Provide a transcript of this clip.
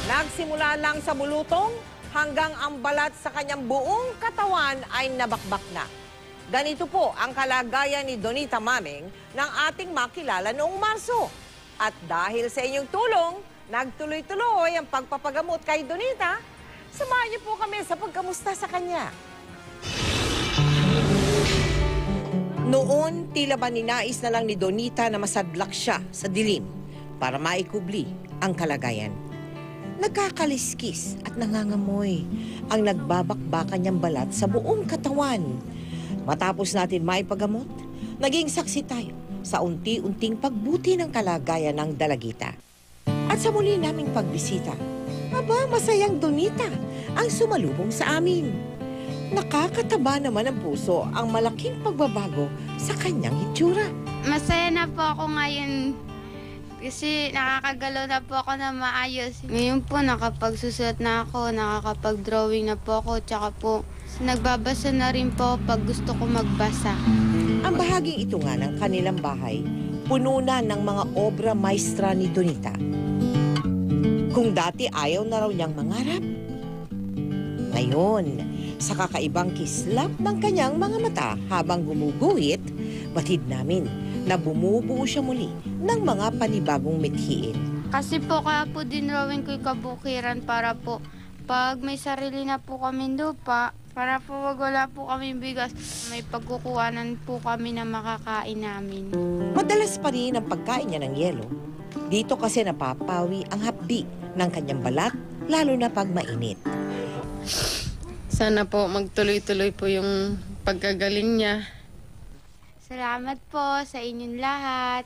Nagsimula lang sa bulutong hanggang ang balat sa kanyang buong katawan ay nabakbak na. Ganito po ang kalagayan ni Donita Maming ng ating makilala noong Marso. At dahil sa inyong tulong, nagtuloy-tuloy ang pagpapagamot kay Donita. Samahan niyo po kami sa pagkamusta sa kanya. Noon, tila ba ninais na lang ni Donita na masadlak siya sa dilim para maikubli ang kalagayan. Nagkakaliskis at nangangamoy ang nagbabakbakan niyang balat sa buong katawan. Matapos natin maipagamot, naging saksi tayo sa unti-unting pagbuti ng kalagayan ng dalagita. At sa muli naming pagbisita, masayang Donita ang sumalubong sa amin. Nakakataba naman ang puso ang malaking pagbabago sa kanyang hitsura. Masaya na po ako ngayon kasi nakakagalaw na po ako na maayos. Ngayon po nakapagsusulat na ako, nakakapag-drawing na po ako, tsaka po nagbabasa na rin po pag gusto ko magbasa. Ang bahaging ito nga ng kanilang bahay, puno na ng mga obra maestra ni Donita. Kung dati ayaw na raw niyang mangarap, ngayon, sa kakaibang kislap ng kanyang mga mata habang gumuguhit, batid namin na bumubuo siya muli ng mga panibagong mithiin. Kasi po kaya po dinrawing ko yung kabukiran para po pag may sarili na po kami lupa, para po wag wala po kami bigas, may pagkukuhanan po kami na makakain namin. Madalas pa rin ang pagkain niya ng yelo. Dito kasi napapawi ang hapdi ng kanyang balat, lalo na pag mainit. Sana po magtuloy-tuloy po yung pagkagaling niya. Salamat po sa inyong lahat.